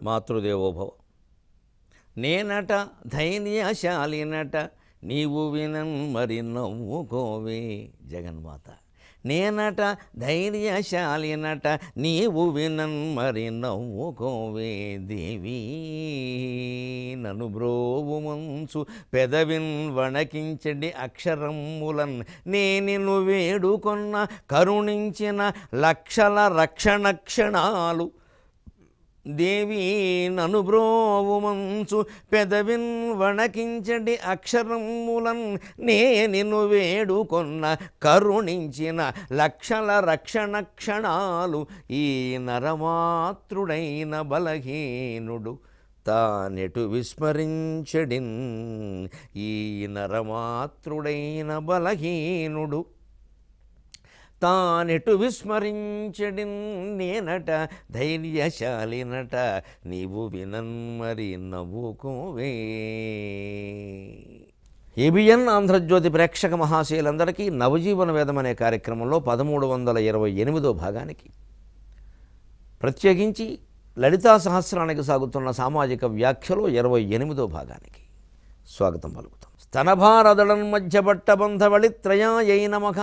మాతృదేవోభవ. నేనట ధైర్యశాలినట నీవు వినన్ మరి నవ్వుకోవే జగన్మాత. నేనట ధైర్యశాలినట నీవు వినన్ మరి నవ్వుకోవే దేవీ. నను బ్రోవు మంచు పెదవిన్ వణకించడి అక్షరములన్ నేనిను వేడుకొన్న కరుణించిన లక్షల రక్షణ క్షణాలు దేవీ. నను బ్రోవు మంచు పెదవిన్ వణకించడి అక్షరములన్ నేనిను వేడుకొన్న కరుణించిన లక్షల రక్షణ క్షణాలు ఈ నరమాతృడైన బలహీనుడు తానెటు విస్మరించడిన్. ఈ నరమాతృడైన బలహీనుడు తానెటు విస్మరించడిన్. నేనట ధైర్యశాలినట నీవు వినన్ మరి నవ్వుకోవే. ఏబిఎన్ ఆంధ్రజ్యోతి ప్రేక్షక మహాశయులందరికీ నవజీవన వేదం అనే కార్యక్రమంలో 1328వ భాగానికి, ప్రత్యేకించి లలితా సహస్రానికి సాగుతున్న సామాజిక వ్యాఖ్యలో 28వ భాగానికి స్వాగతం పలుకుతాం. స్తనభారదళన్ మధ్యపట్టబంధవళి త్రయాయై నమః.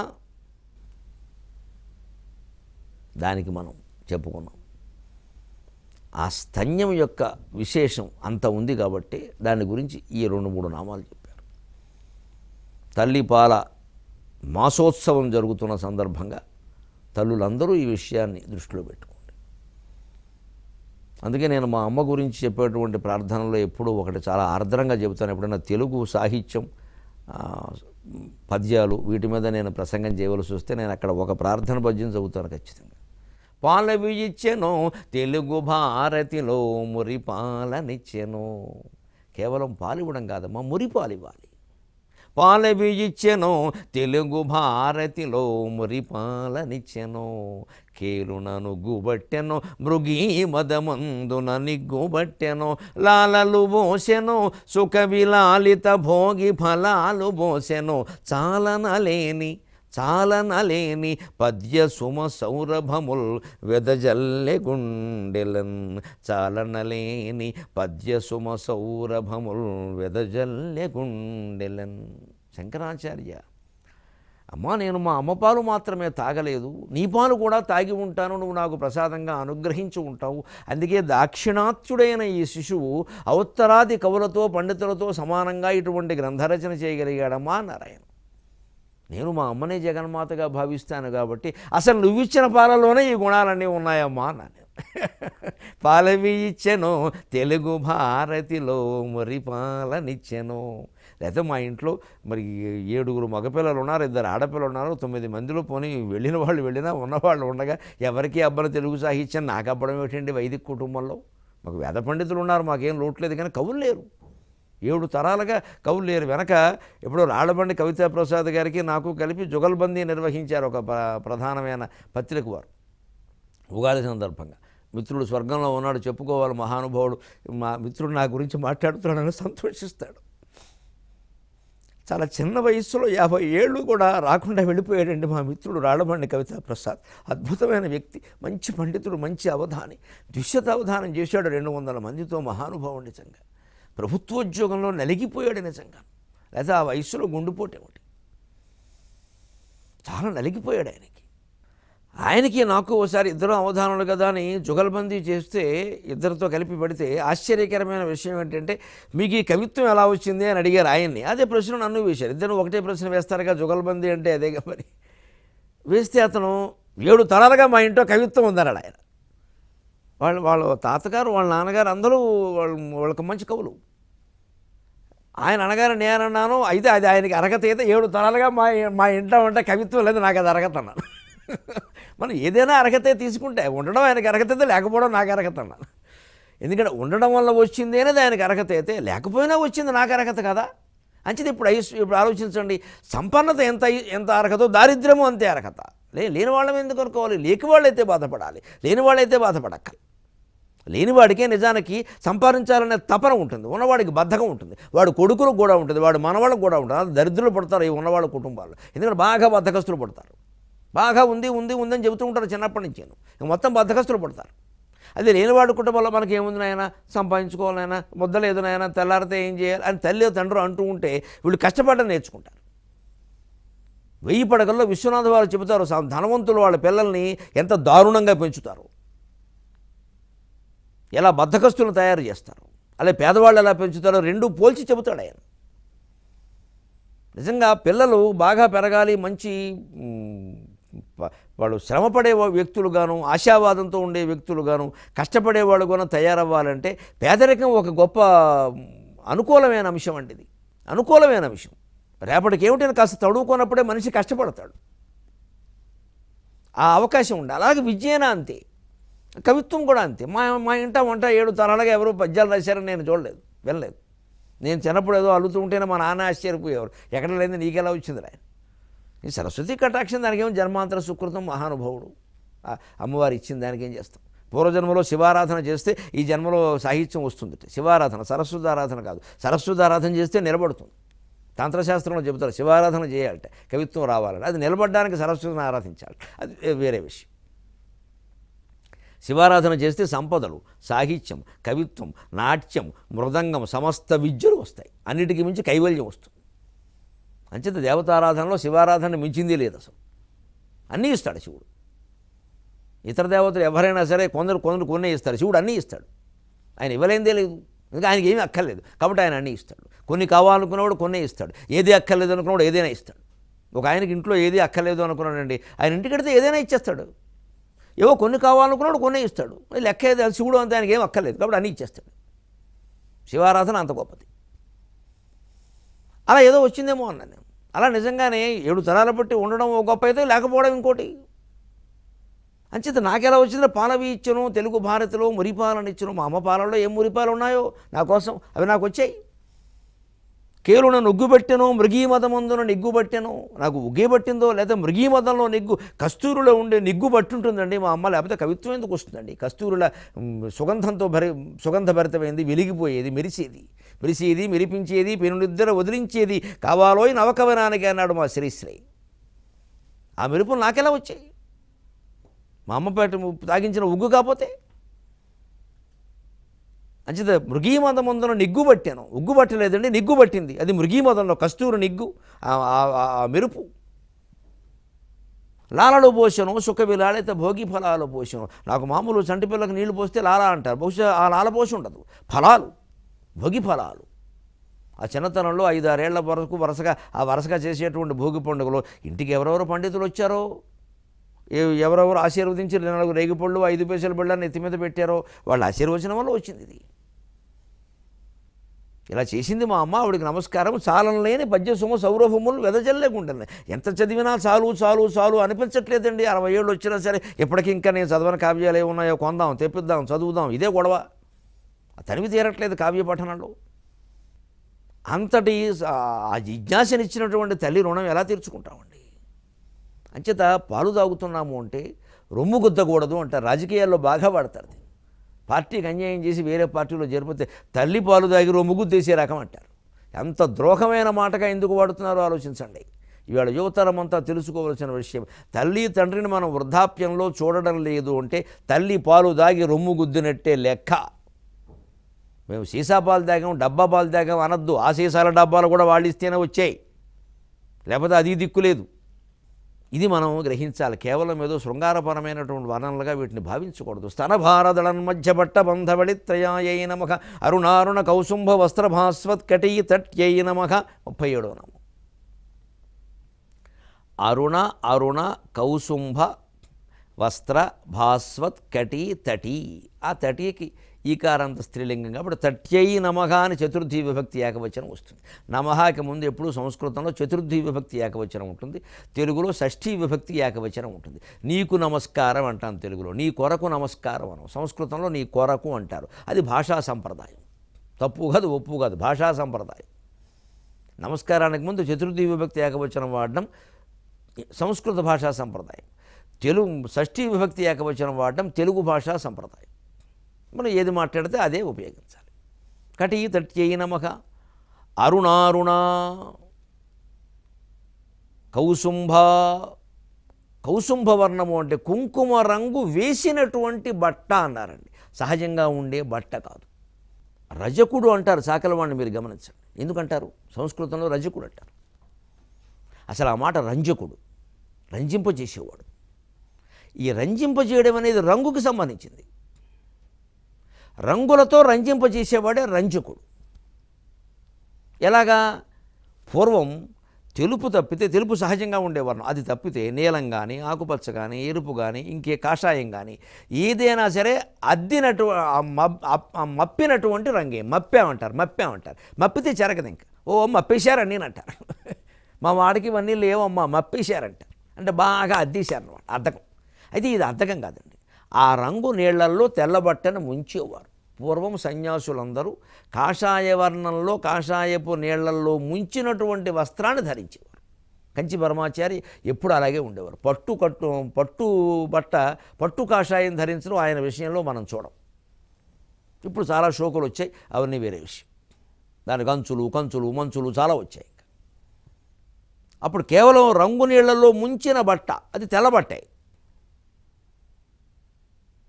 దానికి మనం చెప్పుకున్నాం. ఆ స్తన్యం యొక్క విశేషం అంత ఉంది కాబట్టి దాని గురించి ఈ 2-3 నామాలు చెప్పారు. తల్లిపాల మాసోత్సవం జరుగుతున్న సందర్భంగా తల్లులందరూ ఈ విషయాన్ని దృష్టిలో పెట్టుకోండి. అందుకే నేను మా అమ్మ గురించి చెప్పేటువంటి ప్రార్థనలో ఎప్పుడూ ఒకటి చాలా ఆర్ద్రంగా చెబుతాను. ఎప్పుడైనా తెలుగు సాహిత్యం పద్యాలు వీటి మీద నేను ప్రసంగం చేయవలసి వస్తే నేను అక్కడ ఒక ప్రార్థన పద్యం చదువుతాను ఖచ్చితంగా. పాలవి ఇచ్చెను తెలుగు భారతిలో మురిపాలనిచ్చెను. కేవలం పాలివ్వడం కాదమ్మా, మురిపాలివ్వాలి. పాలవి ఇచ్చెను తెలుగు భారతిలో మురిపాలనిచ్చెను. కేలునను గుబట్టెను మృగీ మదమందున నిగ్గుబట్టెను. లాలలు బోసెను సుఖ విలాలిత భోగి ఫలాలు బోసెను. చాలనలేని పద్య సుమ సౌరభముల్ వెదజల్లె గుండెలన్. చాలనలేని పద్య సుమ సౌరభముల్ వెదజల్లె గుండెలన్. శంకరాచార్య, అమ్మా నేను మా అమ్మ పాలు మాత్రమే తాగలేదు, నీ పాలు కూడా తాగి ఉంటాను, నువ్వు నాకు ప్రసాదంగా అనుగ్రహించి ఉంటావు. అందుకే దాక్షిణాత్యుడైన ఈ శిశువు అవత్తరాది కవులతో పండితులతో సమానంగా ఇటువంటి గ్రంథరచన చేయగలిగాడమ్మా నారాయణ. నేను మా అమ్మనే జగన్మాతగా భావిస్తాను కాబట్టి అసలు నువ్విచ్చిన పాలలోనే ఈ గుణాలన్నీ ఉన్నాయమ్మా అన్నాను. పాలవి ఇచ్చెను తెలుగు భారతిలో మురిపాలనిచ్చెను. లేకపోతే మా ఇంట్లో మరి 7 మగపిల్లలు ఉన్నారు, 2 ఆడపిల్లలు ఉన్నారు, 9 మందిలో పోనీ వెళ్ళిన వాళ్ళు వెళ్ళినా ఉన్నవాళ్ళు ఉండగా ఎవరికి అబ్బన తెలుగు సాహిత్యం నాకు అబ్బడం ఏమిటండి? వైదిక కుటుంబంలో మాకు వేద పండితులు ఉన్నారు, మాకేం లోట్లేదు, కానీ కవులు లేరు. 7 తరాలుగా కవులు లేరు. వెనక ఎప్పుడో రాళ్ళబండి కవితాప్రసాద్ గారికి నాకు కలిపి జుగల్బందీ నిర్వహించారు ఒక ప్రధానమైన పత్రిక వారు ఉగాది సందర్భంగా. మిత్రుడు స్వర్గంలో ఉన్నాడు, చెప్పుకోవాలి మహానుభావుడు, మా మిత్రుడు నా గురించి మాట్లాడుతున్నాడని సంతోషిస్తాడు. చాలా చిన్న వయస్సులో 50 ఏళ్ళు కూడా రాకుండా వెళ్ళిపోయాడండి మా మిత్రుడు రాళ్ళబండి కవితాప్రసాద్. అద్భుతమైన వ్యక్తి, మంచి పండితుడు, మంచి అవధాని, ద్విశత అవధానం చేశాడు 200 మందితో. మహానుభావుడు నిజంగా. ప్రభుత్వోద్యోగంలో నలిగిపోయాడు నిజంగా. లేదా ఆ వయస్సులో గుండెపోటు ఏమిటి, చాలా నలిగిపోయాడు ఆయనకి నాకు ఒకసారి ఇద్దరు అవధానులు కదా అని జుగల్బందీ చేస్తే ఇద్దరితో కలిపి పడితే ఆశ్చర్యకరమైన విషయం ఏంటంటే, మీకు ఈ కవిత్వం ఎలా వచ్చింది అని అడిగారు ఆయన్ని. అదే ప్రశ్న నన్ను వేశారు. ఇద్దరు ఒకటే ప్రశ్న వేస్తారుగా, జుగల్బందీ అంటే అదేగా మరి. వేస్తే అతను 7 తరాలుగా మా ఇంట్లో కవిత్వం ఉందన్నాడు ఆయన. వాళ్ళ తాతగారు వాళ్ళ నాన్నగారు అందరూ వాళ్ళకి మంచి కవులు. ఆయన అనగారు నేనన్నాను, అయితే అది ఆయనకి అర్హత అయితే 7 తరాలుగా మా ఇంట్లో ఉంటే కవిత్వం లేదు, నాకు అది అర్హత అన్నాను. మనం ఏదైనా అర్హతే తీసుకుంటే ఉండడం ఆయనకి అర్హత అయితే, లేకపోవడం నాకు అర్హత అన్నాను. ఎందుకంటే ఉండడం వల్ల వచ్చింది అనేది ఆయనకి అర్హత అయితే, లేకపోయినా వచ్చింది నాకు అర్హత కదా. అంచేది ఇప్పుడు ఆలోచించండి, సంపన్నత ఎంత అర్హతో దారిద్ర్యము అంతే అర్హత. లేని వాళ్ళం ఎందుకు అనుకోవాలి? లేకి వాళ్ళైతే బాధపడాలి, లేని వాళ్ళైతే బాధపడక్కర్లేదు. లేనివాడికే నిజానికి సంపాదించాలనే తపన ఉంటుంది, ఉన్నవాడికి బద్ధకం ఉంటుంది, వాడు కొడుకులకు కూడా ఉంటుంది, వాడు మనవాళ్ళకు కూడా ఉంటుంది. అది దరిద్రులు పడతారు ఈ ఉన్నవాళ్ళ కుటుంబాల్లో. ఎందుకంటే బాగా బద్ధకస్తులు పడతారు. బాగా ఉంది ఉంది ఉందని చెబుతూ ఉంటారు చిన్నప్పటి నుంచి, మొత్తం బద్ధకస్తులు పడతారు. అదే లేనివాడు కుటుంబంలో మనకి ఏముంది నాయన, సంపాదించుకోవాలైనా, ముద్దలేదు నాయన, తెల్లారితే ఏం చేయాలి అని తల్లి తండ్రి అంటూ ఉంటే వీళ్ళు కష్టపడడం నేర్చుకుంటారు. 1000 పడగల్లో విశ్వనాథ వారు చెబుతారు, ధనవంతులు వాళ్ళ పిల్లల్ని ఎంత దారుణంగా పెంచుతారు, ఎలా బద్ధకస్తులను తయారు చేస్తారు, అలాగే పేదవాళ్ళు ఎలా పెంచుతారో రెండూ పోల్చి చెబుతాడు ఆయన. నిజంగా పిల్లలు బాగా పెరగాలి, మంచి వాళ్ళు శ్రమపడే వ్యక్తులుగాను, ఆశావాదంతో ఉండే వ్యక్తులుగాను, కష్టపడేవాళ్ళుగాను తయారవ్వాలంటే పేదరికం ఒక గొప్ప అనుకూలమైన అంశం అండి. ఇది అనుకూలమైన అంశం. రేపటికి ఏమిటైనా కాస్త చదువుకున్నప్పుడే మనిషి కష్టపడతాడు, ఆ అవకాశం ఉండాలి. అలాగే విద్యైనా అంతే, కవిత్వం కూడా అంతే. మా ఇంట వంట 7 తరాలుగా ఎవరు పద్యాలు రాశారని నేను చూడలేదు, వినలేదు. నేను చిన్నప్పుడు ఏదో అల్లుతూ ఉంటేనే మా నాన్న ఆశ్చర్యపోయేవారు, ఎక్కడ లేదు నీకెలా వచ్చింది రాయని. ఈ సరస్వతి కటాక్షం దానికేమో జన్మాంతర సుకృతం, మహానుభావుడు అమ్మవారు ఇచ్చింది, దానికేం చేస్తాం. పూర్వజన్మలో శివారాధన చేస్తే ఈ జన్మలో సాహిత్యం వస్తుంది. శివారాధన, సరస్వతి ఆరాధన కాదు. సరస్వతి ఆరాధన చేస్తే నిలబడుతుంది. తంత్రశాస్త్రంలో చెబుతారు శివారాధన చేయాలట, కవిత్వం రావాలంటే. అది నిలబడడానికి సరస్వతిని ఆరాధించాలి, అది వేరే విషయం. శివారాధన చేస్తే సంపదలు, సాహిత్యం, కవిత్వం, నాట్యం, మృదంగం, సమస్త విద్యలు వస్తాయి. అన్నిటికీ మించి కైవల్యం వస్తుంది. అంచేత దేవతారాధనలో శివారాధన మించింది లేదు అసలు. అన్నీ ఇస్తాడు శివుడు. ఇతర దేవతలు ఎవరైనా సరే కొందరు కొన్నే ఇస్తారు, శివుడు అన్నీ ఇస్తాడు. ఆయన ఇవ్వలేందే లేదు, ఇంకా ఆయనకి ఏమీ అక్కర్లేదు కాబట్టి ఆయన అన్నీ ఇస్తాడు. కొన్ని కావాలనుకున్నవాడు కొన్నే ఇస్తాడు, ఏది అక్కర్లేదు అనుకున్నవాడు ఏదైనా ఇస్తాడు. ఒక ఆయనకి ఇంట్లో ఏది అక్కర్లేదు అనుకున్నాడండి, ఆయన ఇంటికి వెడితే ఏదైనా ఇచ్చేస్తాడు. ఏవో కొన్ని కావాలనుకున్నాడు కొన్నే ఇస్తాడు. లెక్క ఏది, శివుడు అంతే, ఆయనకి ఏం అక్కర్లేదు కాబట్టి అన్నీ ఇచ్చేస్తాడు. శివారాధన అంత గొప్పది. అలా ఏదో వచ్చిందేమో అన్నాను నేను. అలా నిజంగానే 7 తరాల బట్టి ఉండడం ఒక గొప్ప అయితే, లేకపోవడం ఇంకోటి. అంచేత నాకెలా వచ్చిందో పాలవి ఇచ్చను, తెలుగు భారతిలో మురిపాలను ఇచ్చను. మా అమ్మ పాలల్లో ఏం మురిపాలు ఉన్నాయో నా కోసం అవి నాకు వచ్చాయి. కేలున నొగ్గుబెట్టెను, మృగీమదమందున నిగ్గుబట్టెను. నాకు ఉగ్గిబట్టిందో లేదా మృగీమదంలో నిగ్గు, కస్తూరులో ఉండే నిగ్గు పట్టుంటుందండి మా అమ్మ. లేకపోతే కవిత్వం ఎందుకు వస్తుందండి? కస్తూరుల సుగంధంతో సుగంధభరితమైంది, వెలిగిపోయేది, మెరిసేది, మెరిపించేది, పెనునిద్దర వదిలించేది కావాలోయ్ నవకవనానికి అన్నాడు మా శ్రీశ్రీ. ఆ మెరుపులు నాకెలా వచ్చాయి? మా అమ్మ పేట తాగించిన ఉగ్గు కాకపోతే. అంచేత మృగీమదమందున నిగ్గుబట్టాను, ఉగ్గు పట్టలేదండి, నిగ్గు పట్టింది. అది మృగీమదంలో కస్తూరు నిగ్గు, ఆ మెరుపు. లాలలు పోసను సుఖవిలాళిత భోగి ఫలాలు పోసను. నాకు మామూలు చంటి పిల్లలకు నీళ్లు పోస్తే లాలా అంటారు, బహుశా ఆ లాల పోసి ఉండదు, ఫలాలు, భోగి ఫలాలు. ఆ చిన్నతనంలో 5-6 ఏళ్ల వరకు వరుసగా చేసేటువంటి భోగి పండుగలో ఇంటికి ఎవరెవరు పండితులు వచ్చారో, ఎవరెవరు ఆశీర్వదించి 4 రేగిపళ్ళు 5 పైసల బిళ్ళని ఎత్తి మీద పెట్టారో వాళ్ళ ఆశీర్వచనం వల్ల వచ్చింది ఇది. ఇలా చేసింది మా అమ్మ. ఆవిడికి నమస్కారం. చాలనలేని పద్యసుమ సౌరభములు వెదజల్లేకుంటున్నాయి. ఎంత చదివినా చాలు చాలు చాలు అనిపించట్లేదండి. 60 ఏళ్ళు వచ్చినా సరే ఇప్పటికీ ఇంకా నేను చదవని కావ్యాలు ఏమున్నాయో కొందాం, తెప్పిద్దాం, చదువుదాం, ఇదే గొడవ. తనివి తీరట్లేదు కావ్య పఠనంలో. అంతటి ఆ జిజ్ఞాసనిచ్చినటువంటి తల్లి రుణం ఎలా తీర్చుకుంటామండి? అంచేత పాలు తాగుతున్నాము అంటే రొమ్ము గుద్దకూడదు అంటారు. రాజకీయాల్లో బాగా వాడతారు. పార్టీకి అన్యాయం చేసి వేరే పార్టీలో జరిపితే తల్లి పాలు తాగి రొమ్ము గుద్దేసే రకం అంటారు. ఎంత ద్రోహమైన మాటగా ఎందుకు వాడుతున్నారో ఆలోచించండి. ఇవాళ యువతరం అంతా తెలుసుకోవాల్సిన విషయం. తల్లి తండ్రిని మనం వృద్ధాప్యంలో చూడడం లేదు అంటే తల్లి పాలు తాగి రొమ్ము గుద్దినట్టే లెక్క. మేము సీసా పాలు తాగాం, డబ్బా పాలు తాగాం అనద్దు. ఆ సీసాల డబ్బాలు కూడా వాళ్ళు ఇస్తేనే వచ్చాయి, లేకపోతే అది దిక్కులేదు. ఇది మనం గ్రహించాలి. కేవలం ఏదో శృంగారపరమైనటువంటి వర్ణనలుగా వీటిని భావించకూడదు. స్తనభారదళన్ మధ్యపట్ట బంధవళిత్రయాయై నమః అరుణారుణ కౌసుంభ వస్త్రభాస్వత్కటీ తట్యై నమః. 37వ నామం. అరుణ అరుణ కౌసుంభ వస్త్ర భాస్వత్కటీ తటీ. ఆ తటీకి ఈకారాంత స్త్రీలింగం కాబట్టి తట్యై నమః అని చతుర్థి విభక్తి ఏకవచనం వస్తుంది. నమఃకి ముందు ఎప్పుడు సంస్కృతంలో చతుర్థి విభక్తి ఏకవచనం ఉంటుంది, తెలుగులో షష్ఠీ విభక్తి ఏకవచనం ఉంటుంది. నీకు నమస్కారం అంటాం తెలుగులో, నీ కొరకు నమస్కారం అనం. సంస్కృతంలో నీ కొరకు అంటారు. అది భాషా సంప్రదాయం. తప్పు కాదు, ఒప్పు కాదు, భాషా సంప్రదాయం. నమస్కారానికి ముందు చతుర్థి విభక్తి ఏకవచనం వాడడం సంస్కృత భాషా సంప్రదాయం. తెలుగు షష్ఠీ విభక్తి ఏకవచనం వాడడం తెలుగు భాషా సంప్రదాయం. మనం ఏది మాట్లాడితే అదే ఉపయోగించాలి. కటీ తట్యై నమః. అరుణారుణ కౌసుంభ. కౌసుంభ వర్ణము అంటే కుంకుమ రంగు వేసినటువంటి బట్ట అన్నారండి. సహజంగా ఉండే బట్ట కాదు. రజకుడు అంటారు చాకలవాడిని, మీరు గమనించండి. ఎందుకంటారు? సంస్కృతంలో రజకుడు అంటారు. అసలు ఆ మాట రంజకుడు, రంజింపజేసేవాడు. ఈ రంజింపజేయడం అనేది రంగుకి సంబంధించింది. రంగులతో రంజింపజేసేవాడే రంజకుడు. ఎలాగా? పూర్వం తెలుపు తప్పితే, తెలుపు సహజంగా ఉండేవారు, అది తప్పితే నీలం కానీ, ఆకుపచ్చ కానీ, ఎరుపు కానీ, ఇంకే కాషాయం కానీ ఏదైనా సరే అద్దినటు మప్పినటువంటి రంగే మప్పామంటారు. మప్పితే చెరగదు. ఇంకా మప్పేశారని నేను అంటారు. మా వాడికి ఇవన్నీ లేవమ్మా, మప్పేశారంటారు. అంటే బాగా అద్దీశారన్నమాట, అద్దకం. అయితే ఇది అద్దకం కాదండి. ఆ రంగు నీళ్లల్లో తెల్లబట్టను ముంచేవారు. పూర్వం సన్యాసులందరూ కాషాయ వర్ణంలో కాషాయపు నీళ్లల్లో ముంచినటువంటి వస్త్రాన్ని ధరించేవారు. కంచి పరమాచారి ఎప్పుడు అలాగే ఉండేవారు. పట్టు బట్ట, పట్టు కాషాయం ధరించడం ఆయన విషయంలో మనం చూడం. ఇప్పుడు చాలా షోకులు వచ్చాయి, అవన్నీ వేరే విషయం. దానికి కంచులు మంచులు చాలా వచ్చాయి. అప్పుడు కేవలం రంగు నీళ్లలో ముంచిన బట్ట, అది తెల్లబట్టే.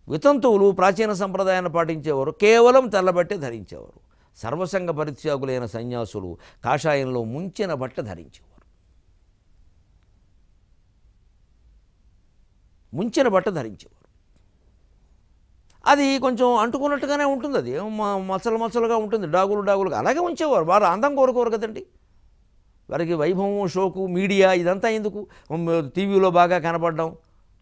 వితంతువులు ప్రాచీన సంప్రదాయాన్ని పాటించేవారు, కేవలం తెల్లబట్టే ధరించేవారు. సర్వసంగ పరిత్యాగులైన సన్యాసులు కాషాయంలో ముంచిన బట్ట ధరించేవారు. అది కొంచెం అంటుకున్నట్టుగానే ఉంటుంది, అది మచ్చలుగా ఉంటుంది, డాగులుగా అలాగే ఉంచేవారు. వారు అందం కోరుకోరు కదండి. వారికి వైభవం, షోకు, మీడియా ఇదంతా ఎందుకు? టీవీలో బాగా కనపడడం,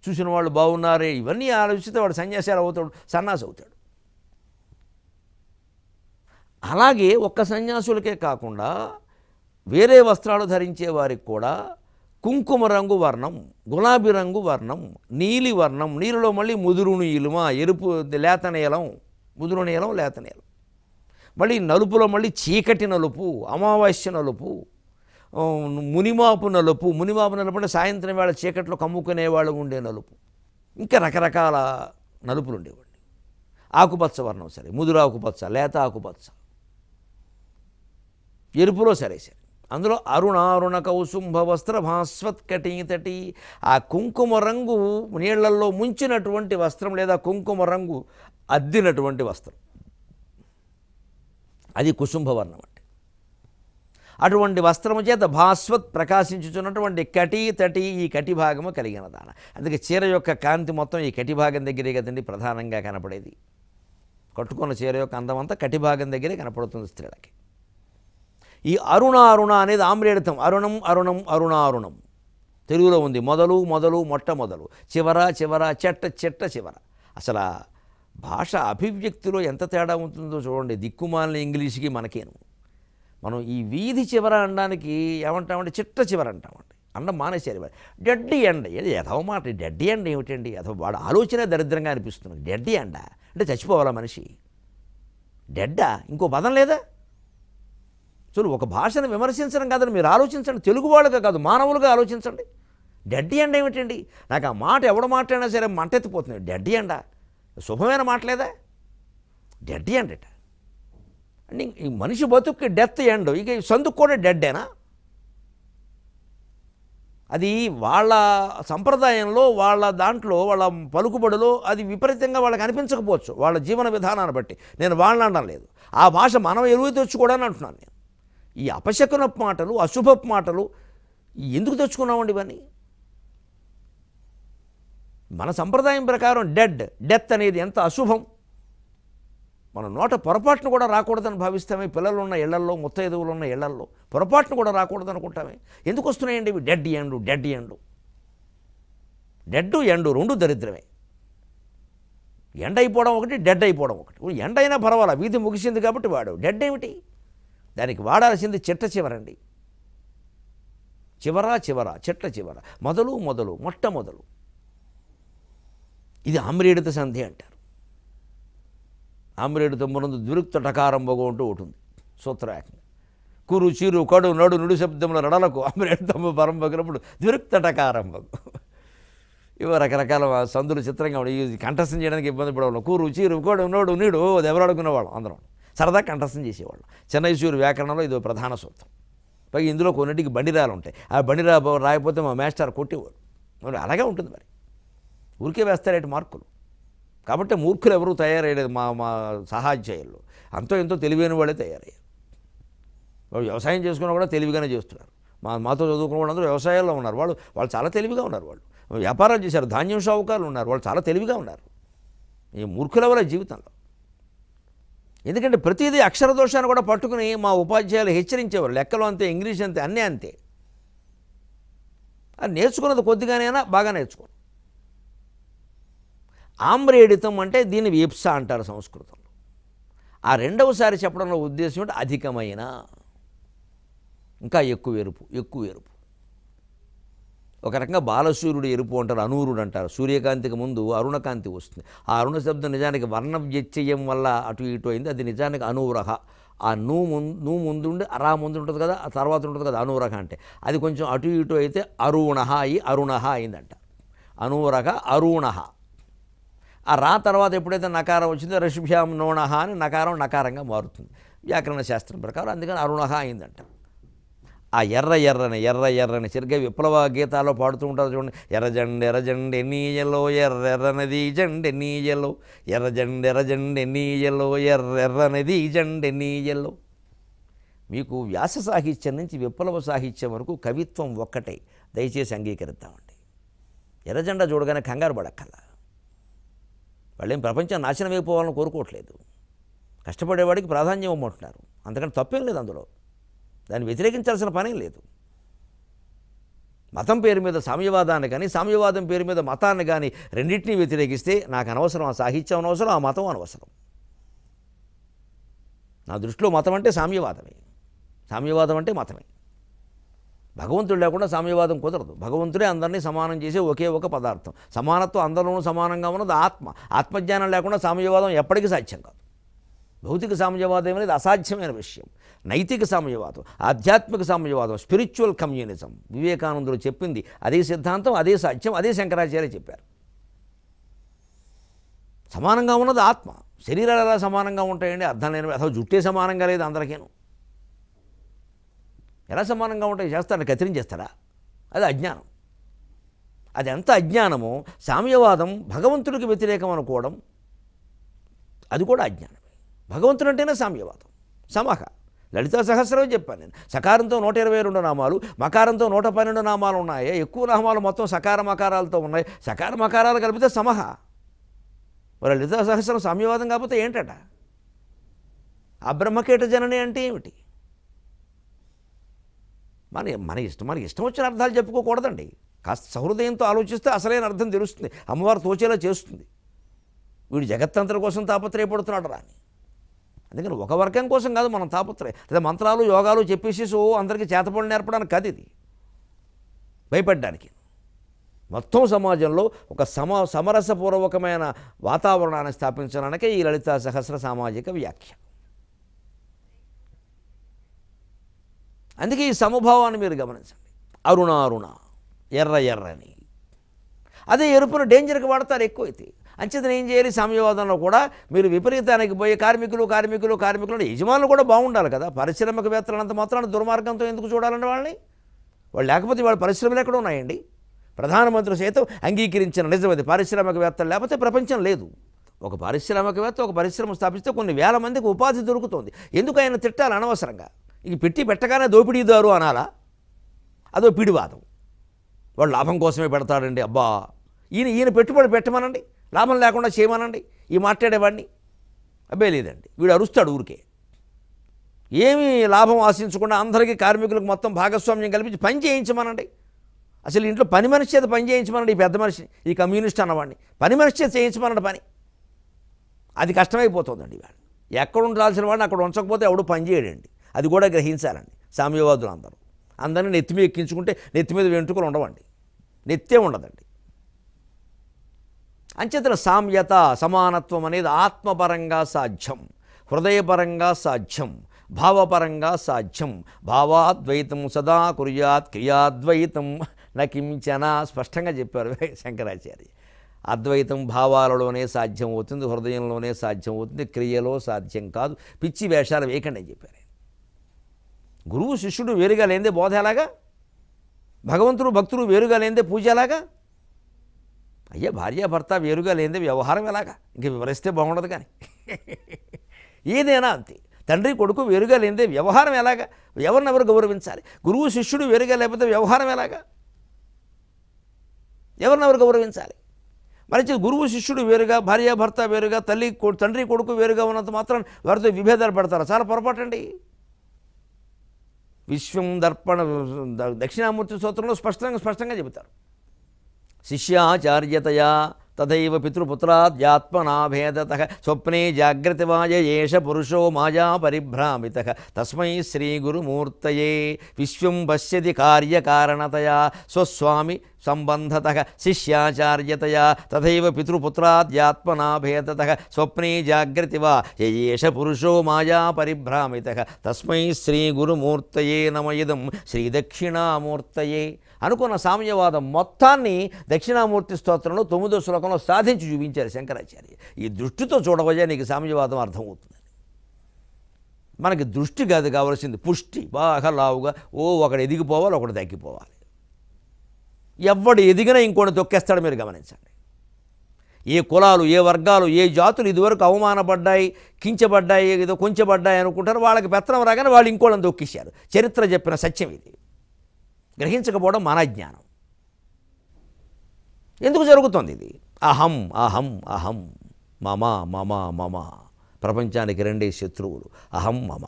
చూసిన వాళ్ళు బాగున్నారే, ఇవన్నీ ఆలోచిస్తే వాడు సన్యాసాలు అవుతాడు, సన్నాసి అవుతాడు. అలాగే ఒక్క సన్యాసులకే కాకుండా వేరే వస్త్రాలు ధరించే వారికి కూడా కుంకుమ రంగు వర్ణం, గులాబీ రంగు వర్ణం, నీలి వర్ణం, నీళ్ళలో మళ్ళీ ముదురు నీలుమ, ఎరుపు లేత నీలం, ముదురు నీలం, లేత నీలం, మళ్ళీ నలుపులో మళ్ళీ చీకటి నలుపు, అమావాస్య నలుపు, మునిమాపు నలుపు అంటే సాయంత్రం వేళ చీకట్లో కమ్ముకునేవాళ్ళు ఉండే నలుపు, ఇంకా రకరకాల నలుపులు ఉండేవాళ్ళు. ఆకుపచ్చ వర్ణం సరే, ముదురు ఆకుపచ్చ, లేత ఆకుపచ్చ, ఎరుపులో సరే. అందులో అరుణారుణ కౌసుంభ వస్త్ర భాస్వత్కటీతటి, ఆ కుంకుమ రంగు నీళ్లల్లో ముంచినటువంటి వస్త్రం లేదా కుంకుమ రంగు అద్దినటువంటి వస్త్రం, అది కుసుంభవర్ణం అంటే. అటువంటి వస్త్రము చేత భాస్వత్ ప్రకాశించుచున్నటువంటి కటి ఈ కటి భాగము కలిగిన దాన. అందుకే చీర యొక్క కాంతి మొత్తం ఈ కటి భాగం దగ్గరే కదండి ప్రధానంగా కనపడేది. కట్టుకున్న చీర యొక్క అందమంతా కటి భాగం దగ్గరే కనపడుతుంది స్త్రీలకి. ఈ అరుణ అనేది ఆమ్రేడితం. అరుణారుణం తెలుగులో ఉంది. మొదలు మొట్టమొదలు, చివర చెట్ట చివర. అసలు భాష అభివ్యక్తిలో ఎంత తేడా ఉంటుందో చూడండి. దిక్కుమాలిన ఇంగ్లీష్కి మనకేను. మనం ఈ వీధి చివర అనడానికి ఏమంటామంటే చిట్ట చివర అంటామండి. అండం మానేశారు. డెడ్డి ఎండ, ఎదవ మాట. డెడ్డి ఎండ ఏమిటండి? అథవా వాడు ఆలోచన దరిద్రంగా అనిపిస్తుంది. డెడ్డి ఎండ అంటే చచ్చిపోవాలా మనిషి? డెడ్డా? ఇంకో పదం లేదా? చూడు, ఒక భాషను విమర్శించడం కాదని మీరు ఆలోచించండి. తెలుగు వాళ్ళుగా కాదు, మానవులుగా ఆలోచించండి. డెడ్డి ఎండ ఏమిటండి? నాకు ఆ మాట ఎవడ మాట్లాడినా సరే మంటెత్తిపోతుంది. డెడ్డి ఎండ శుభమైన మాటలేదా? డెడ్డి ఎండట అంటే ఈ మనిషి బతుక్కి డెత్ ఎండ్. ఇక సందుకు కూడా డెడ్డేనా? అది వాళ్ళ సంప్రదాయంలో, వాళ్ళ దాంట్లో, వాళ్ళ పలుకుబడిలో అది విపరీతంగా వాళ్ళకి అనిపించకపోవచ్చు, వాళ్ళ జీవన విధానాన్ని బట్టి. నేను వాళ్ళని అనడం లేదు. ఆ భాష మనం ఎరువు తెచ్చుకోవడానికి అంటున్నాను నేను. ఈ అపశకునపు మాటలు, అశుభపు మాటలు ఎందుకు తెచ్చుకున్నామండి ఇవన్నీ? మన సంప్రదాయం ప్రకారం డెత్ అనేది ఎంత అశుభం. మన నోట పొరపాటును కూడా రాకూడదని భావిస్తామే. పిల్లలు ఉన్న ఇళ్లల్లో, ముత్తైదువులు ఉన్న ఇళ్లల్లో పొరపాటును కూడా రాకూడదు అనుకుంటామే. ఎందుకు వస్తున్నాయండి ఇవి? డెడ్ ఎండు రెండు దరిద్రమే. ఎండ అయిపోవడం ఒకటి, డెడ్ అయిపోవడం ఒకటి. ఎండ అయినా పర్వాలా, వీధి ముగిసింది కాబట్టి వాడు. డెడ్ ఏమిటి? దానికి వాడాల్సింది చిట్ట చివరండి. చిట్ట చివర, మొదలు మొట్టమొదలు. ఇది ఆమ్రేడిత సంధి అంటారు. ఆమ్రేడు తమ్మునందు ద్విరుక్త టకారంభగో అంటూ ఉంటుంది సూత్రయాజ్ఞ. కురు చిరు కడు నడు నుడు శబ్దముల నడలకు ఆమ్రేడు తమ్ము పరంభగినప్పుడు ద్విరుక్త టకారంభగు. ఇవి రకరకాల సందులు చిత్రంగా ఉండే కంఠస్థం చేయడానికి ఇబ్బంది పడేవాళ్ళం. కూరు చీరు కడు నడు నీడు దెబ్బలాడుకునేవాళ్ళం. అందరం సరదా కంఠస్థం చేసేవాళ్ళం. చెన్నైసూరు వ్యాకరణంలో ఇదో ప్రధాన సూత్రం. పైగా ఇందులో కొన్నిటికి బండిరాలు ఉంటాయి. ఆ బండిరా రాయకపోతే మా మాస్టర్ కొట్టేవాడు. మరి అలాగే ఉంటుంది. మరి ఊరికే వేస్తారేటి మార్కులు. కాబట్టి మూర్ఖులు ఎవరూ తయారయ్యలేదు మా మా సహాధ్యాయుల్లో. అంతో ఎంతో తెలివైన వాళ్ళే తయారయ్యారు. వాళ్ళు వ్యవసాయం చేసుకున్నా కూడా తెలివిగానే చేస్తున్నారు. మాతో చదువుకున్న వాళ్ళందరూ వ్యవసాయాల్లో ఉన్నారు. వాళ్ళు చాలా తెలివిగా ఉన్నారు. వాళ్ళు వ్యాపారాలు చేశారు, ధాన్యం షావుకారులు ఉన్నారు, వాళ్ళు చాలా తెలివిగా ఉన్నారు. ఈ మూర్ఖుల వల్ల జీవితంలో. ఎందుకంటే ప్రతిదీ అక్షర దోషాన్ని కూడా పట్టుకుని మా ఉపాధ్యాయులు హెచ్చరించేవారు. లెక్కలు అంతే, ఇంగ్లీష్ అంతే, అన్నీ అంతే. అది నేర్చుకున్నది కొద్దిగానైనా బాగా నేర్చుకోను. ఆమ్రేడితం అంటే దీన్ని వీప్స అంటారు సంస్కృతంలో. ఆ రెండవసారి చెప్పడంలో ఉద్దేశం అంటే అధికమైన, ఇంకా ఎక్కువ ఎరుపు. ఒక రకంగా బాలసూర్యుడు ఎరుపు అంటారు, అనూరుడు అంటారు. సూర్యకాంతికి ముందు అరుణకాంతి వస్తుంది. ఆ అరుణ శబ్దం నిజానికి వర్ణ వ్యత్యయం వల్ల అటు ఇటు అయింది. అది నిజానికి అనూరహ. ఆ నూ ముందుండి అరా ముందు ఉంటుంది కదా, ఆ తర్వాత ఉంటుంది కదా అనూరహ అంటే. అది కొంచెం అటు ఇటు అయితే అరుణహ అయి అరుణహ అయిందంట. అనూరహ అరుణహ. ఆ రా తర్వాత ఎప్పుడైతే నకారం వచ్చిందో రషిభ్యాం నోణహ అని నకారంగా మారుతుంది వ్యాకరణ శాస్త్రం ప్రకారం. అందుకని అరుణహ అయిందంట. ఆ ఎర్రని సరిగ్గా విప్లవ గీతాల్లో పాడుతూ ఉంటారు చూడండి. ఎర్రజండె నీయలో ఎర్రెర్రనది జండె నీయలో, ఎర్రజండె నీయలో ఎర్రెర్రనది జండె నీయలో. మీకు వ్యాస సాహిత్యం నుంచి విప్లవ సాహిత్యం వరకు కవిత్వం ఒక్కటే. దయచేసి అంగీకరిద్దామండి. ఎర్రజెండ చూడగానే కంగారు పడక్కల్లా. వాళ్ళేం ప్రపంచం నాశనం అయిపోవాలని కోరుకోవట్లేదు. కష్టపడేవాడికి ప్రాధాన్యం ఇవ్వమంటున్నారు. అంతకంటే తప్పేం లేదు అందులో. దాన్ని వ్యతిరేకించాల్సిన పనేం లేదు. మతం పేరు మీద సామ్యవాదాన్ని కానీ, సామ్యవాదం పేరు మీద మతాన్ని కానీ రెండింటినీ వ్యతిరేకిస్తే నాకు అనవసరం. ఆ సాహిత్యం అనవసరం, ఆ మతం అనవసరం. నా దృష్టిలో మతం అంటే సామ్యవాదమే, సామ్యవాదం అంటే మతమే. భగవంతుడు లేకుండా సామ్యవాదం కుదరదు. భగవంతుడే అందరినీ సమానం చేసే ఒకే ఒక పదార్థం. సమానత్వం అందరిలోనూ సమానంగా ఉన్నది ఆత్మ. ఆత్మజ్ఞానం లేకుండా సామ్యవాదం ఎప్పటికీ సాధ్యం కాదు. భౌతిక సామ్యవాదం అనేది అసాధ్యమైన విషయం. నైతిక సామ్యవాదం, ఆధ్యాత్మిక సామ్యవాదం, స్పిరిచువల్ కమ్యూనిజం, వివేకానందుడు చెప్పింది అదే సిద్ధాంతం, అదే సాధ్యం, అదే శంకరాచార్య చెప్పారు. సమానంగా ఉన్నది ఆత్మ. శరీరాలు ఎలా సమానంగా ఉంటాయండి? అర్థం లేని అసలు జుట్టే సమానంగా లేదు అందరికీను. ఎలా సమానంగా ఉంటాయి? చేస్తాడు, కత్తిరించేస్తాడా? అది అజ్ఞానం. అది ఎంత అజ్ఞానమో సామ్యవాదం భగవంతుడికి వ్యతిరేకం అనుకోవడం అది కూడా అజ్ఞానమే. భగవంతుడు అంటేనే సామ్యవాదం. సమహ లలితా సహస్రం చెప్పాను నేను. సకారంతో 122 నామాలు, మకారంతో 112 నామాలు ఉన్నాయి. ఎక్కువ నామాలు మొత్తం సకార మకారాలతో ఉన్నాయి. సకార మకారాలు కలిపితే సమహ. మరి లలితా సహస్రం సామ్యవాదం కాకపోతే ఏంటట? ఆ బ్రహ్మకేట జనని అంటే ఏమిటి? మనకి ఇష్టం వచ్చిన అర్థాలు చెప్పుకోకూడదండి. కాస్త సహృదయంతో ఆలోచిస్తే అసలైన అర్థం తెలుస్తుంది. అమ్మవారు తోచేలా చేస్తుంది. వీడు జగత్తంతర కోసం తాపత్రయపడుతున్నాడు రా అని. అందుకని ఒక వర్గం కోసం కాదు మనం తాపత్రయం. లేదా మంత్రాలు యోగాలు చెప్పేసి అందరికీ చేతపడి నేర్పడానికి కాదు ఇది. భయపడ్డానికి. మొత్తం సమాజంలో ఒక సమరసపూర్వకమైన వాతావరణాన్ని స్థాపించడానికే ఈ లలితా సహస్ర సామాజిక వ్యాఖ్య. అందుకే ఈ సమభావాన్ని మీరు గమనించండి. అరుణ ఎర్రని. అదే ఎరుపును డేంజర్కి వాడతారు ఎక్కువైతే. అంచేతన ఏం చేయాలి? సామ్యవాదంలో కూడా మీరు విపరీతానికి పోయి కార్మికులు యజమానులు కూడా బాగుండాలి కదా. పారిశ్రామికవేత్తలంత మాత్రాన దుర్మార్గంతో ఎందుకు చూడాలండి వాళ్ళని? వాళ్ళు లేకపోతే వాళ్ళ పరిశ్రమలు ఎక్కడ ఉన్నాయండి? ప్రధానమంత్రి సైతం అంగీకరించిన నిజమది. పారిశ్రామికవేత్తలు లేకపోతే ప్రపంచం లేదు. ఒక పారిశ్రామికవేత్త ఒక పరిశ్రమ స్థాపిస్తే కొన్ని వేల మందికి ఉపాధి దొరుకుతుంది. ఎందుకు ఆయన తిట్టాలి అనవసరంగా? ఇక పెట్టగానే దోపిడీదారు అనాలా? అదో పిడివాదం. వాడు లాభం కోసమే పెడతాడండి. అబ్బా, ఈయన పెట్టుబడి పెట్టమనండి, లాభం లేకుండా చేయమనండి. ఈ మాట్లాడేవాడిని అబ్బే లేదండి, వీడు అరుస్తాడు ఊరికే. ఏమీ లాభం ఆశించకుండా అందరికీ కార్మికులకు మొత్తం భాగస్వామ్యం కల్పించి పని చేయించమనండి. అసలు ఇంట్లో పని మనిషి చేత పని చేయించమనండి. ఈ పెద్ద మనిషి, ఈ కమ్యూనిస్ట్ అన్నవాడిని పని మనిషి చేత చేయించమనండి పని. అది కష్టమైపోతుందండి. వాడు ఎక్కడ ఉండాల్సిన వాడిని అక్కడ ఉంచకపోతే ఎవడు పని చేయడండి. అది కూడా గ్రహించాలండి సామ్యవాదులు అందరూ. అందరినీ నెత్తి మీద ఎక్కించుకుంటే నెత్తి మీద వెంట్రుకలు ఉండవండి, నెత్తే ఉండదండి. అంచేతన సామ్యత, సమానత్వం అనేది ఆత్మపరంగా సాధ్యం, హృదయపరంగా సాధ్యం, భావపరంగా సాధ్యం. భావాద్వైతం సదా కుర్యాత్ క్రియాద్వైతం నకించన స్పష్టంగా చెప్పారు శంకరాచార్య. అద్వైతం భావాలలోనే సాధ్యం అవుతుంది, హృదయంలోనే సాధ్యం అవుతుంది, క్రియలో సాధ్యం కాదు. పిచ్చి వేషాలు వేయకండి అని చెప్పారు. గురువు శిష్యుడు వేరుగా లేనిదే బోధ ఎలాగా? భగవంతుడు భక్తుడు వేరుగా లేనిదే పూజ ఎలాగా? అయ్యా భార్యాభర్త వేరుగా లేనిదే వ్యవహారం ఎలాగా? ఇంక వివరిస్తే బాగుండదు కానీ ఏదైనా అంతే. తండ్రి కొడుకు వేరుగా లేనిదే వ్యవహారం ఎలాగా? ఎవరినెవరు గౌరవించాలి? గురువు శిష్యుడు వేరుగా లేకపోతే వ్యవహారం ఎలాగా? ఎవరినెవరు గౌరవించాలి? మరి గురువు శిష్యుడు వేరుగా, భార్యాభర్త వేరుగా, తండ్రి కొడుకు వేరుగా ఉన్నంత మాత్రం వారితో విభేదాలు పడతారా? చాలా పొరపాటండి. విశ్వం దర్పణ దక్షిణామూర్తి స్తోత్రంలో స్పష్టంగా చెబుతారు. శిష్యాచార్యతయా తథైవ పితృపుత్రాద్యాత్మనాభేదతః స్వప్నే జాగ్రత్తవాయ ఏష పురుషో మాయా పరిభ్రామితః తస్మై శ్రీగురుమూర్తయే విశ్వం పశ్యతి కార్యకారణతయా స్వస్వామి సంబంధతః శిష్యాచార్యతయా తథైవ పితృపుత్రాద్యాత్మనాభేదతః స్వప్నే జాగ్రత్తవా ఏష పురుషో మాయా పరిభ్రామితః తస్మై శ్రీగురుమూర్తయే నమ ఇదం శ్రీదక్షిణామూర్తయే అనుకున్న సామ్యవాదం మొత్తాన్ని దక్షిణామూర్తి స్తోత్రంలో 9వ శ్లోకంలో సాధించి చూపించారు శంకరాచార్య. ఈ దృష్టితో చూడవయ్యా నీకు సామ్యవాదం అర్థమవుతుంది. మనకి దృష్టి కాదు కావాల్సింది, పుష్టి. బాగా లావుగా ఒకడు ఎదిగిపోవాలి, ఒకడు తగ్గిపోవాలి. ఎవడు ఎదిగినా ఇంకోటి తొక్కేస్తాడు. మీరు గమనించండి. ఏ కులాలు, ఏ వర్గాలు, ఏ జాతులు ఇదివరకు అవమానపడ్డాయి, కించబడ్డాయి, ఏదో కొంచెబడ్డాయి అనుకుంటారు. వాళ్ళకి పెత్తనం రాగానే వాళ్ళు ఇంకోళ్ళని తొక్కేశారు. చరిత్ర చెప్పిన సత్యం ఇది. గ్రహించకపోవడం మన అజ్ఞానం. ఎందుకు జరుగుతుంది ఇది? అహం అహం అహం, మమ మమ మమ. ప్రపంచానికి రెండే శత్రువులు, అహం మమ.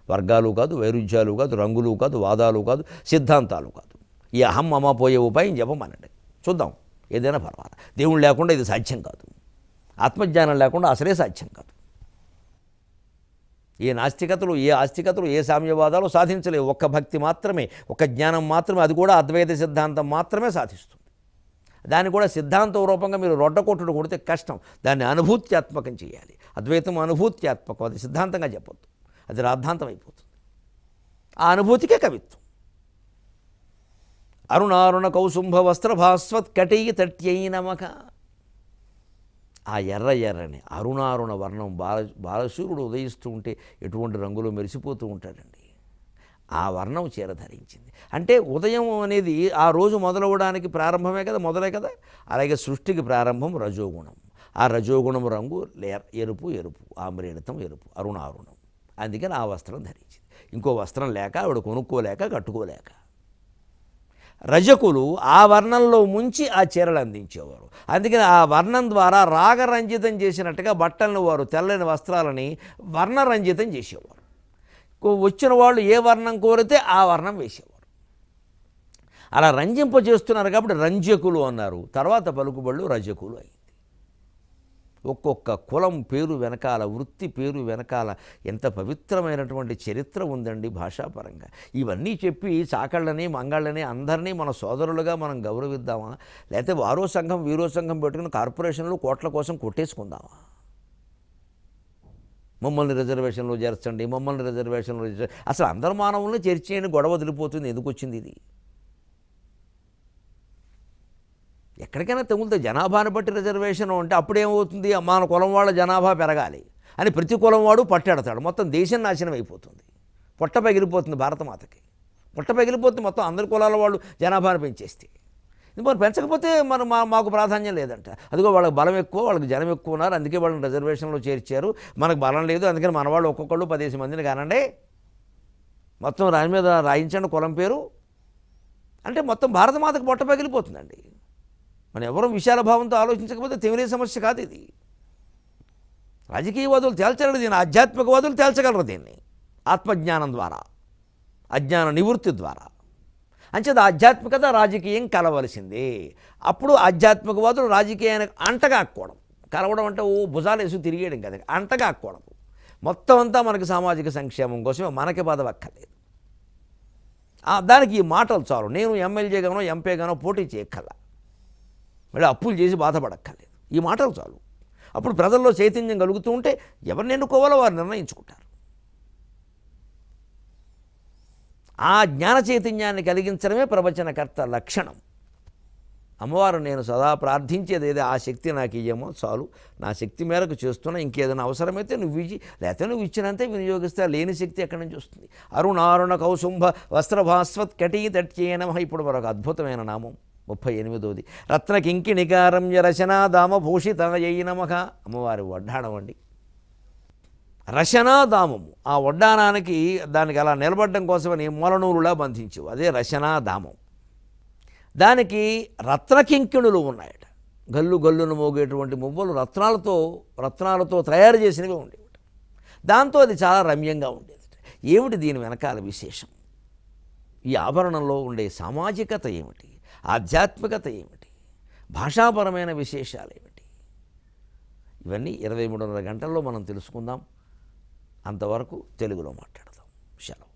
వర్గాలు కాదు, వైరుధ్యాలు కాదు, రంగులు కాదు, వాదాలు కాదు, సిద్ధాంతాలు కాదు. ఈ అహం మమ పోయే ఉపాయం చెప్పమనండి, చూద్దాం. ఏదైనా పర్వాలేదు. దేవుడు లేకుండా ఇది సాధ్యం కాదు. ఆత్మజ్ఞానం లేకుండా అసలే సాధ్యం కాదు. ఏ నాస్తికతలు, ఏ ఆస్తికతలు, ఏ సామ్యవాదాలు సాధించలేవు. ఒక్క భక్తి మాత్రమే, ఒక్క జ్ఞానం మాత్రమే, అది కూడా అద్వైత సిద్ధాంతం మాత్రమే సాధిస్తుంది. దాన్ని కూడా సిద్ధాంత రూపంగా మీరు రొడ్డకొట్టుడు కొడితే కష్టం. దాన్ని అనుభూత్యాత్మకం చేయాలి. అద్వైతం అనుభూత్యాత్మకం, అది సిద్ధాంతంగా చెప్పొద్దు, అది రాద్ధాంతం అయిపోతుంది. ఆ అనుభూతికే కవిత్వం. అరుణారుణ కౌసుంభ వస్త్రభాస్వత్ కటై తట్యై నమక. ఆ ఎర్రని అరుణారుణ వర్ణం బాలసూర్యుడు ఉదయిస్తూ ఉంటే ఎటువంటి రంగులో మెరిసిపోతూ ఉంటాడండి. ఆ వర్ణం చీర ధరించింది అంటే ఉదయం అనేది ఆ రోజు మొదలవడానికి ప్రారంభమే కదా, మొదలే కదా. అలాగే సృష్టికి ప్రారంభం రజోగుణం. ఆ రజోగుణం రంగు ఎరుపు, ఆమ్రేణితం ఎరుపు, అరుణారుణం. అందుకని ఆ వస్త్రం ధరించింది. ఇంకో వస్త్రం లేక ఆవిడ కొనుక్కోలేక, కట్టుకోలేక. రజకులు ఆ వర్ణంలో ముంచి ఆ చీరలు అందించేవారు. అందుకని ఆ వర్ణం ద్వారా రాగరంజితం చేసినట్టుగా బట్టలను, వారు తెల్లని వస్త్రాలని వర్ణరంజితం చేసేవారు. వచ్చిన వాళ్ళు ఏ వర్ణం కోరితే ఆ వర్ణం వేసేవారు. అలా రంజింప చేస్తున్నారు కాబట్టి రంజకులు అన్నారు. తర్వాత పలుకుబళ్ళు రజకులు అయింది. ఒక్కొక్క కులం పేరు వెనకాల, వృత్తి పేరు వెనకాల ఎంత పవిత్రమైనటువంటి చరిత్ర ఉందండి భాషాపరంగా. ఇవన్నీ చెప్పి చాకళ్ళని, మంగళ్ళని అందరినీ మన సోదరులుగా మనం గౌరవిద్దామా? లేకపోతే వారో సంఘం వీరో సంఘం పెట్టుకుని కార్పొరేషన్లు కోట్ల కోసం కొట్టేసుకుందామా? మమ్మల్ని రిజర్వేషన్లో చేర్చండి, మమ్మల్ని రిజర్వేషన్లో చేర్చండి. అసలు అందరు మానవుల్ని చేర్చేయని గొడవ వదిలిపోతుంది. ఎందుకు వచ్చింది ఇది? ఎక్కడికైనా తగులుతుంది. జనాభాను బట్టి రిజర్వేషన్ అంటే అప్పుడేమవుతుంది? మన కులం వాళ్ళ జనాభా పెరగాలి అని ప్రతి కులం వాడు పట్టెడతాడు. మొత్తం దేశం నాశనం అయిపోతుంది. పొట్ట పగిలిపోతుంది భారతమాతకి. పొట్ట పగిలిపోతుంది మొత్తం అందరి కులాల వాళ్ళు జనాభాను పెంచేస్తే. మరి పెంచకపోతే మాకు ప్రాధాన్యం లేదంట. అదిగో వాళ్ళకి బలం ఎక్కువ, వాళ్ళకి జనం ఎక్కువ ఉన్నారు, అందుకే వాళ్ళని రిజర్వేషన్లో చేర్చారు. మనకు బలం లేదు, అందుకని మన వాళ్ళు ఒక్కొక్కళ్ళు 10 మందిని కానండి మొత్తం రాయి మీద రాయించండి కులం పేరు అంటే మొత్తం భారతమాతకు పొట్ట పగిలిపోతుందండి. మనం ఎవరూ విశాల భావంతో ఆలోచించకపోతే తెమిలే సమస్య కాదు ఇది. రాజకీయవాదులు తేల్చగలరు దీన్ని, ఆధ్యాత్మికవాదులు తేల్చగలరు దీన్ని ఆత్మజ్ఞానం ద్వారా, అజ్ఞాన నివృత్తి ద్వారా. అంచేత ఆధ్యాత్మికత రాజకీయం కలవలసిందే. అప్పుడు ఆధ్యాత్మికవాదులు రాజకీయానికి అంటగాక్కూడదు. కలవడం అంటే భుజాలు వేసి తిరిగేయడం కదా, అంటగాక్కూడదు. మొత్తం అంతా మనకి సామాజిక సంక్షేమం కోసమే, మనకి పదవక్కర్లేదు. దానికి ఈ మాటలు చాలు. నేను ఎమ్మెల్యేగానో ఎంపీగానో పోటీ చేయక్కర్లా, మళ్ళీ అప్పులు చేసి బాధపడక్కర్లేదు. ఈ మాటలు చాలు. అప్పుడు ప్రజల్లో చైతన్యం కలుగుతూ ఉంటే ఎవరిని ఎన్నుకోవాలో వారు నిర్ణయించుకుంటారు. ఆ జ్ఞాన చైతన్యాన్ని కలిగించడమే ప్రవచనకర్త లక్షణం. అమ్మవారు నేను సదా ప్రార్థించేది ఏదో ఆ శక్తి నాకు ఇయ్యమో చాలు, నా శక్తి మేరకు చేస్తున్నా, ఇంకేదైనా అవసరమైతే నువ్వు ఇచ్చి, లేకపోతే నువ్వు ఇచ్చినంతే వినియోగిస్తా, లేని శక్తి ఎక్కడి నుంచి వస్తుంది? అరుణారుణ కౌసుంభ వస్త్రభాస్వత్ కటీ తట్యేనమ. ఇప్పుడు మరొక అద్భుతమైన నామం 38వ రత్న కింకిణికారంయ రచనాదామ భూషితాయై నమః. అమ్మవారి వడ్డాణం అండి, రచనాదామము. ఆ వడ్డానానికి దానికి అలా నిలబడడం కోసమని మొలనూలులా బంధించు, అదే రచనాదామం. దానికి రత్నకింకిణులు ఉన్నాయట, గల్లు గల్లును మోగేటువంటి మువ్వలు రత్నాలతో తయారు చేసినవి ఉండేవి. దాంతో అది చాలా రమ్యంగా ఉండేది. ఏమిటి దీని వెనకాల విశేషం? ఈ ఆభరణంలో ఉండే సామాజికత ఏమిటి, ఆధ్యాత్మికత ఏమిటి, భాషాపరమైన విశేషాలు ఏమిటి? ఇవన్నీ 23:30 గంటల్లో మనం తెలుసుకుందాం. అంతవరకు తెలుగులో మాట్లాడదాం. సెలవు.